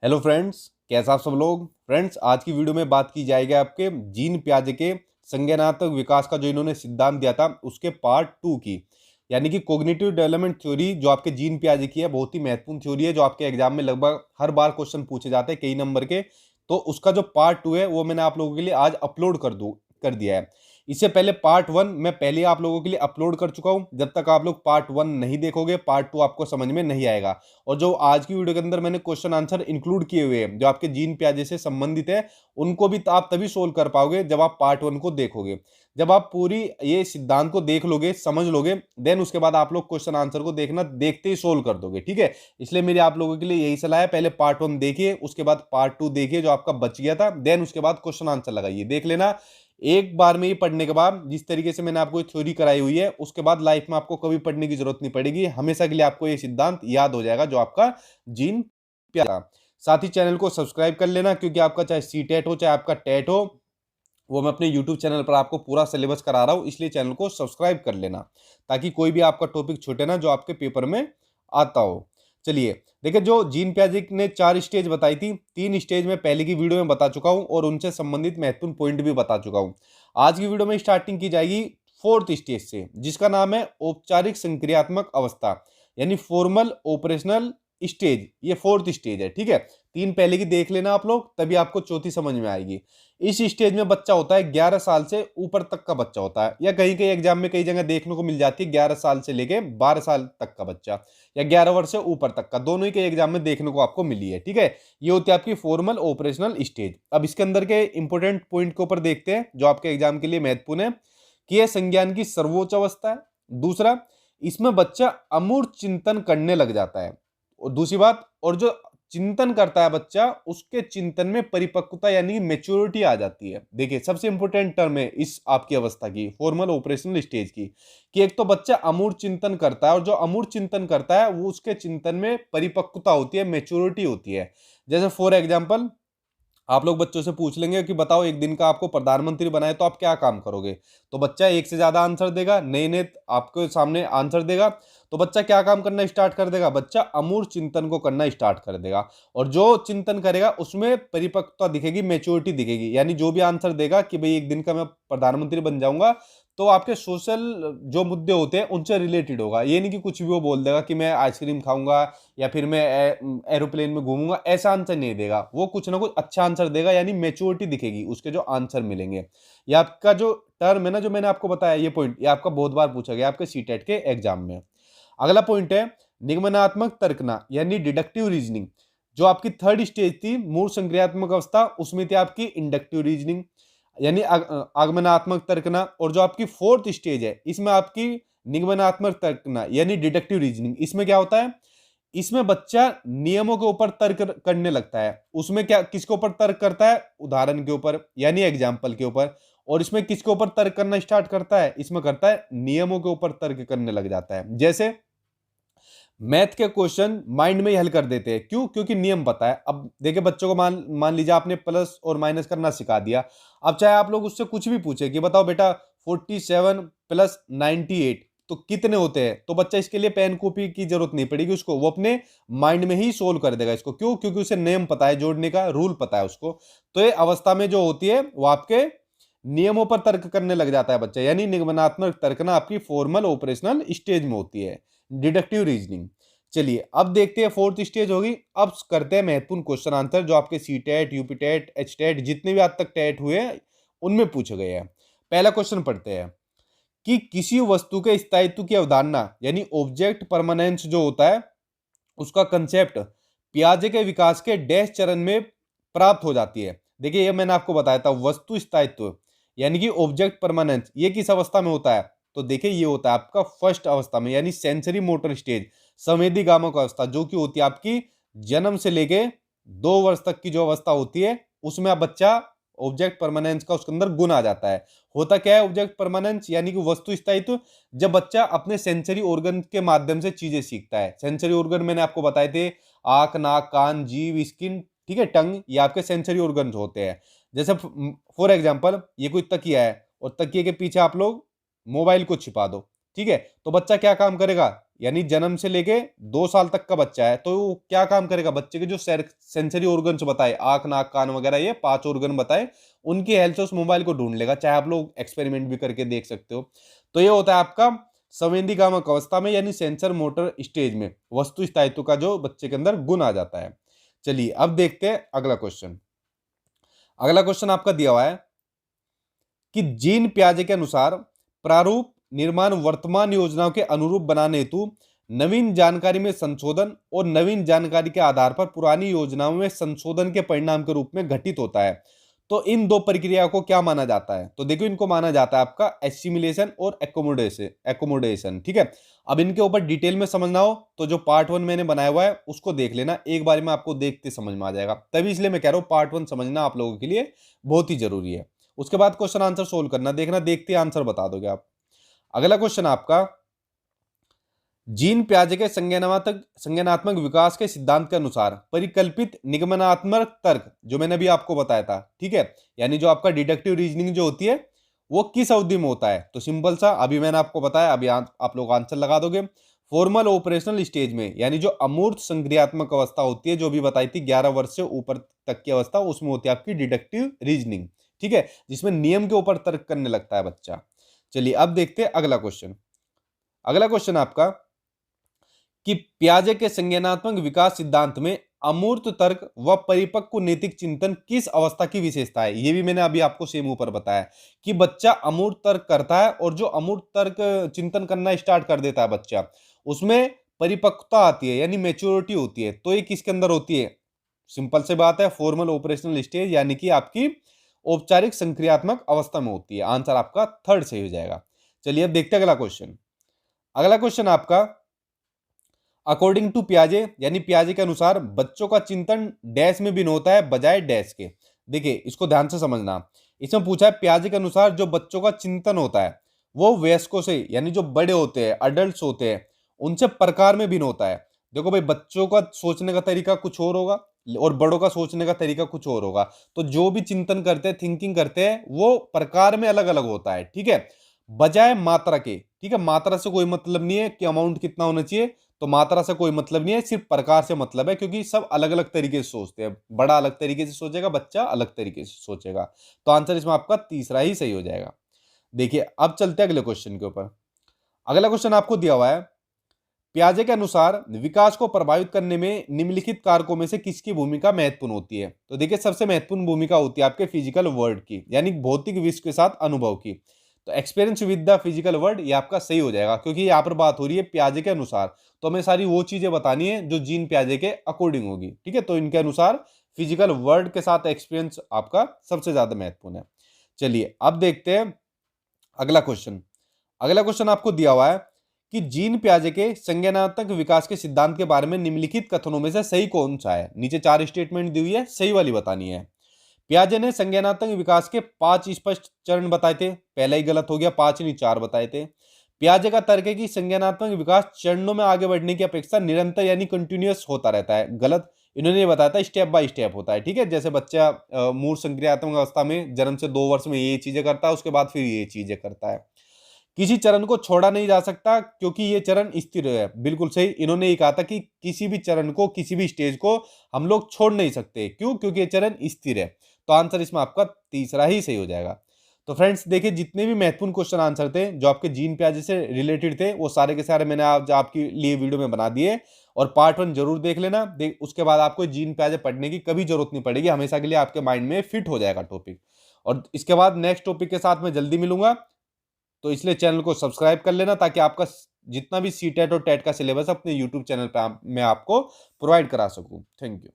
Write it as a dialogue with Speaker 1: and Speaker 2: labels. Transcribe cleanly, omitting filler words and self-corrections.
Speaker 1: Hello friends, कैसा आप सब लोग। फ्रेंड्स, आज की वीडियो में बात की जाएगी आपके जीन पियाजे के संज्ञानात्मक विकास का जो इन्होंने सिद्धांत दिया था उसके पार्ट 2 की, यानी कि कोग्निटिव डेवलपमेंट थ्योरी जो आपके जीन पियाजे की है। बहुत ही महत्वपूर्ण थ्योरी है जो आपके एग्जाम में लगभग हर बार क्वेश्चन पूछे जाते हैं कई नंबर के। तो उसका जो पार्ट 2 है वो मैंने आप लोगों के लिए आज अपलोड कर दिया है। इससे पहले पार्ट 1 मैं पहले आप लोगों के लिए अपलोड कर चुका हूं। जब तक आप लोग पार्ट 1 नहीं देखोगे पार्ट 2 आपको समझ में नहीं आएगा। और जो आज की वीडियो के अंदर मैंने क्वेश्चन आंसर इंक्लूड किए हुए हैं जो आपके जीन पियाजे से संबंधित है, उनको भी आप तभी सोल्व कर पाओगे जब आप पार्ट 1 को देखोगे। जब आप पूरी ये सिद्धांत को देख लोगे, समझ लोगे, देन उसके बाद आप लोग क्वेश्चन आंसर को देखना देखते ही सोल्व कर दोगे। ठीक है, इसलिए मेरी आप लोगों के लिए यही सलाह है, पहले पार्ट 1 देखिए, उसके बाद पार्ट 2 देखिए जो आपका बच गया था, देन उसके बाद क्वेश्चन आंसर लगाइए। देख लेना, एक बार में ही पढ़ने के बाद जिस तरीके से मैंने आपको थ्योरी कराई हुई है उसके बाद लाइफ में आपको कभी पढ़ने की जरूरत नहीं पड़ेगी। हमेशा के लिए आपको ये सिद्धांत याद हो जाएगा जो आपका जीन प्यारा। साथ ही चैनल को सब्सक्राइब कर लेना, क्योंकि आपका चाहे सीटेट हो चाहे आपका टेट हो, वो मैं अपने यूट्यूब चैनल पर आपको पूरा सिलेबस करा रहा हूं, इसलिए चैनल को सब्सक्राइब कर लेना ताकि कोई भी आपका टॉपिक छूटे ना जो आपके पेपर में आता हो। चलिए देखिए, जो जीन पियाजे ने 4 स्टेज बताई थी, 3 स्टेज में पहले की वीडियो में बता चुका हूं और उनसे संबंधित महत्वपूर्ण पॉइंट भी बता चुका हूं। आज की वीडियो में स्टार्टिंग की जाएगी 4th स्टेज से, जिसका नाम है औपचारिक संक्रियात्मक अवस्था, यानी फॉर्मल ऑपरेशनल स्टेज। ये 4th स्टेज है। ठीक है, 3 पहले की देख लेना आप लोग, तभी आपको चौथी समझ में आएगी। इस स्टेज में बच्चा होता है 11 साल से ऊपर तक का बच्चा होता है, या कहीं कहीं एग्जाम में कई जगह देखने को मिल जाती है 11 साल से लेके 12 साल तक का बच्चा, या 11 वर्ष से ऊपर तक का, दोनों ही के एग्जाम में देखने को आपको मिली है। ठीक है, ये होती है आपकी फॉर्मल ऑपरेशनल स्टेज। अब इसके अंदर के इंपोर्टेंट पॉइंट के ऊपर देखते हैं जो आपके एग्जाम के लिए महत्वपूर्ण है कि यह संज्ञान की सर्वोच्च अवस्था है। दूसरा, इसमें बच्चा अमूर्त चिंतन करने लग जाता है। और दूसरी बात, और जो चिंतन करता है बच्चा, उसके चिंतन में परिपक्वता यानी मेच्योरिटी आ जाती है। देखिए, सबसे इंपॉर्टेंट टर्म है इस आपकी अवस्था की, फॉर्मल ऑपरेशनल स्टेज की, कि एक तो बच्चा अमूर्त चिंतन करता है, और जो अमूर्त चिंतन करता है वो उसके चिंतन में परिपक्वता होती है, मेच्योरिटी होती है। जैसे फॉर एग्जाम्पल, आप लोग बच्चों से पूछ लेंगे कि बताओ एक दिन का आपको प्रधानमंत्री बनाए तो आप क्या काम करोगे, तो बच्चा एक से ज्यादा आंसर देगा, नए नए आपके सामने आंसर देगा। तो बच्चा क्या काम करना स्टार्ट कर देगा, बच्चा अमूर्त चिंतन को करना स्टार्ट कर देगा, और जो चिंतन करेगा उसमें परिपक्वता दिखेगी, मेच्योरिटी दिखेगी। यानी जो भी आंसर देगा कि भाई एक दिन का मैं प्रधानमंत्री बन जाऊंगा, तो आपके सोशल जो मुद्दे होते हैं उनसे रिलेटेड होगा। ये नहीं कि कुछ भी वो बोल देगा कि मैं आइसक्रीम खाऊंगा या फिर मैं एरोप्लेन में घूमूंगा, ऐसा आंसर नहीं देगा वो, कुछ ना कुछ अच्छा आंसर देगा, यानी मेच्योरिटी दिखेगी उसके जो आंसर मिलेंगे। ये आपका जो टर्म है ना, जो मैंने आपको बताया, ये पॉइंट ये आपका बहुत बार पूछा गया आपके सीटेट के एग्जाम में। अगला पॉइंट है निगमनात्मक तर्कना, यानी डिडक्टिव रीजनिंग। जो आपकी 3rd स्टेज थी मूल संक्रियात्मक अवस्था, उसमें थी आपकी इंडक्टिव रीजनिंग यानी आगमनात्मक तर्कना। और जो आपकी 4th स्टेज है इसमें आपकी निगमनात्मक तर्कना यानी डिडक्टिव रीजनिंग। इसमें क्या होता है, इसमें बच्चा नियमों के ऊपर तर्क करने लगता है। उसमें क्या, किसके ऊपर तर्क करता है, उदाहरण के ऊपर यानी एग्जाम्पल के ऊपर। और इसमें किसके ऊपर तर्क करना स्टार्ट करता है, इसमें करता है नियमों के ऊपर तर्क करने लग जाता है। जैसे मैथ के क्वेश्चन माइंड में ही हल कर देते हैं, क्यों, क्योंकि नियम पता है। अब देखिए, बच्चों को मान मान लीजिए आपने प्लस और माइनस करना सिखा दिया। अब चाहे आप लोग उससे कुछ भी पूछे कि बताओ बेटा 47 प्लस 98 तो कितने होते हैं, तो बच्चा इसके लिए पेन कॉपी की जरूरत नहीं पड़ेगी उसको, वो अपने माइंड में ही सोल्व कर देगा इसको। क्यों, क्योंकि उसे नियम पता है, जोड़ने का रूल पता है उसको। तो ये अवस्था में जो होती है वो आपके नियमों पर तर्क करने लग जाता है बच्चा, यानी निगमनात्मक तर्कना आपकी फॉर्मल ऑपरेशनल स्टेज में होती है, डिडक्टिव रीजनिंग। चलिए अब देखते हैं 4th स्टेज होगी। अब करते हैं महत्वपूर्ण क्वेश्चन आंसर जो आपके C TET, UP TET, H TET, जितने भी आज तक टेट हुए हैं उनमें पूछे गए हैं। पहला क्वेश्चन पढ़ते हैं कि किसी वस्तु के स्थायित्व की अवधारणा यानी ऑब्जेक्ट परमानेंस जो होता है उसका कंसेप्ट पियाजे के विकास के डैश चरण में प्राप्त हो जाती है। देखिए, ये मैंने आपको बताया था, वस्तु स्थायित्व यानी कि ऑब्जेक्ट परमानेंस, ये किस अवस्था में होता है, तो देखिए ये होता है आपका फर्स्ट अवस्था में, यानी सेंसरी मोटर स्टेज, संवेदी गामक अवस्था, जो कि होती है आपकी जन्म से लेके 2 वर्ष तक की जो अवस्था होती है, उसमें आप बच्चा ऑब्जेक्ट परमानेंस का उसके अंदर गुण आ जाता है। होता क्या है ऑब्जेक्ट परमानेंस, यानी कि वस्तु स्थायित्व, जब बच्चा अपने सेंसरी ऑर्गन के माध्यम से चीजें सीखता है। सेंसरी ऑर्गन मैंने आपको बताए थे, आंख, नाक, कान, जीभ, स्किन, ठीक है, टंग, ये आपके सेंसरी ऑर्गन होते हैं। जैसे फॉर एग्जाम्पल, ये कोई तकिया है और तकिए के पीछे आप लोग मोबाइल को छिपा दो, ठीक है, तो बच्चा क्या काम करेगा, यानी जन्म से लेके 2 साल तक का बच्चा है, तो वो क्या काम करेगा, बच्चे के जो सेंसरी ऑर्गन्स बताए, आंख नाक कान वगैरह, ये 5 ऑर्गन बताए, उनकी हेल्प से उस मोबाइल को ढूंढ लेगा। चाहे आप लोग एक्सपेरिमेंट भी करके देख सकते हो। तो ये होता है आपका संवेदीकामक अवस्था में, यानी सेंसर मोटर स्टेज में वस्तु स्थायित्व का जो बच्चे के अंदर गुण आ जाता है। चलिए अब देखते हैं अगला क्वेश्चन। अगला क्वेश्चन आपका दिया हुआ है कि जीन पियाजे के अनुसार प्रारूप निर्माण वर्तमान योजनाओं के अनुरूप बनाने हेतु नवीन जानकारी में संशोधन और नवीन जानकारी के आधार पर पुरानी योजनाओं में संशोधन के परिणाम के रूप में घटित होता है। तो इन दो प्रक्रिया को क्या माना जाता है, तो देखो इनको माना जाता है आपका एसिमिलेशन और एकोमोडेशन। ठीक है, अब इनके ऊपर डिटेल में समझना हो तो जो पार्ट 1 मैंने बनाया हुआ है उसको देख लेना, एक बार में आपको देखते समझ में आ जाएगा। तभी इसलिए मैं कह रहा हूं पार्ट 1 समझना आप लोगों के लिए बहुत ही जरूरी है। उसके बाद क्वेश्चन आंसर सोल्व करना, देखना देखते आंसर बता दोगे आप। अगला क्वेश्चन आपका, जीन पियाजे के संज्ञानात्मक विकास के सिद्धांत के अनुसार परिकल्पित निगमनात्मक तर्क, जो मैंने अभी आपको बताया था, ठीक है, यानी जो आपका डिडक्टिव रीजनिंग जो होती है वो किस अवधि में होता है, तो सिंपल सा अभी मैंने आपको बताया, अभी आप लोग आंसर लगा दोगे। फॉर्मल ऑपरेशनल स्टेज में, यानी जो अमूर्त संक्रियात्मक अवस्था होती है, जो भी बताई थी 11 वर्ष से ऊपर तक की अवस्था, उसमें होती है आपकी डिडक्टिव रीजनिंग। ठीक है, जिसमें नियम के ऊपर तर्क करने लगता है बच्चा। चलिए अब देखते हैं अगला क्वेश्चन। अगला क्वेश्चन आपका कि पियाजे के संज्ञानात्मक विकास सिद्धांत में अमूर्त तर्क व परिपक्व नैतिक चिंतन किस अवस्था की विशेषता है। ये भी मैंने अभी आपको सेम ऊपर बताया कि बच्चा अमूर्त तर्क करता है, और जो अमूर्त तर्क चिंतन करना स्टार्ट कर देता है बच्चा, उसमें परिपक्वता आती है, यानी मैच्योरिटी होती है। तो ये किसके अंदर होती है, सिंपल से बात है, फॉर्मल ऑपरेशनल स्टेज, यानी कि आपकी औपचारिक संक्रियात्मक अवस्था में होती है। आंसर आपका थर्ड सही हो जाएगा। चलिए अब देखते हैं अगला क्वेश्चन। अगला क्वेश्चन आपका, अकॉर्डिंग टू पियाजे, यानी पियाजे के अनुसार बच्चों का चिंतन डैश में भिन्न होता है बजाय डैश के। देखिए इसको ध्यान से समझना, इसमें पूछा है पियाजे के अनुसार जो बच्चों का चिंतन होता है वो वयस्कों से, यानी जो बड़े होते हैं, अडल्ट होते हैं, उनसे प्रकार में भिन्न होता है। देखो भाई, बच्चों का सोचने का तरीका कुछ और होगा और बड़ों का सोचने का तरीका कुछ और होगा, तो जो भी चिंतन करते हैं, थिंकिंग करते हैं, वो प्रकार में अलग अलग होता है। ठीक है, बजाय मात्रा के। ठीक है, मात्रा से कोई मतलब नहीं है कि अमाउंट कितना होना चाहिए, तो मात्रा से कोई मतलब नहीं है, सिर्फ प्रकार से मतलब है, क्योंकि सब अलग अलग तरीके से सोचते हैं। बड़ा अलग तरीके से सोचेगा, बच्चा अलग तरीके से सोचेगा। तो आंसर इसमें आपका तीसरा ही सही हो जाएगा। देखिए अब चलते हैं अगले क्वेश्चन के ऊपर। अगला क्वेश्चन आपको दिया हुआ है, पियाजे के अनुसार विकास को प्रभावित करने में निम्नलिखित कारकों में से किसकी भूमिका महत्वपूर्ण होती है। तो देखिए सबसे महत्वपूर्ण भूमिका होती है आपके फिजिकल वर्ल्ड की, यानी भौतिक विश्व के साथ अनुभव की। तो experience with the physical world, ये आपका सही हो जाएगा, क्योंकि यहाँ पर बात हो रही है पियाजे के अनुसार, तो हमें सारी वो चीजें बतानी है जो जीन पियाजे के अकॉर्डिंग होगी। ठीक है, तो इनके अनुसार फिजिकल वर्ल्ड के साथ एक्सपीरियंस आपका सबसे ज्यादा महत्वपूर्ण है। चलिए अब देखते हैं अगला क्वेश्चन। अगला क्वेश्चन आपको दिया हुआ है कि जीन पियाजे के संज्ञानात्मक विकास के सिद्धांत के बारे में निम्नलिखित कथनों में से सही कौन सा है। नीचे 4 स्टेटमेंट दी हुई है, सही वाली बतानी है। पियाजे ने संज्ञानात्मक विकास के 5 स्पष्ट चरण बताए थे, पहला ही गलत हो गया, 5 नहीं 4 बताए थे। पियाजे का तर्क है कि संज्ञानात्मक विकास चरणों में आगे बढ़ने की अपेक्षा निरंतर यानी कंटिन्यूअस होता रहता है, गलत। इन्होंने ये बताया था स्टेप बाय स्टेप होता है। ठीक है, जैसे बच्चा मूल संक्रियात्मक अवस्था में जन्म से 2 वर्ष में ये चीजें करता है, उसके बाद फिर ये चीजें करता है। किसी चरण को छोड़ा नहीं जा सकता क्योंकि ये चरण स्थिर है, बिल्कुल सही। इन्होंने ये कहा था कि किसी भी चरण को, किसी भी स्टेज को हम लोग छोड़ नहीं सकते, क्यों, क्योंकि ये चरण स्थिर है। तो आंसर इसमें आपका तीसरा ही सही हो जाएगा। तो फ्रेंड्स देखिए, जितने भी महत्वपूर्ण क्वेश्चन आंसर थे जो आपके जीन पियाजे से रिलेटेड थे, वो सारे के सारे मैंने आज आपके लिए वीडियो में बना दिए, और पार्ट 1 जरूर देख लेना। उसके बाद आपको जीन पियाजे पढ़ने की कभी जरूरत नहीं पड़ेगी, हमेशा के लिए आपके माइंड में फिट हो जाएगा टॉपिक। और इसके बाद नेक्स्ट टॉपिक के साथ मैं जल्दी मिलूंगा, तो इसलिए चैनल को सब्सक्राइब कर लेना, ताकि आपका जितना भी सीटेट और टेट का सिलेबस अपने यूट्यूब चैनल पे मैं आपको प्रोवाइड करा सकूं। Thank you.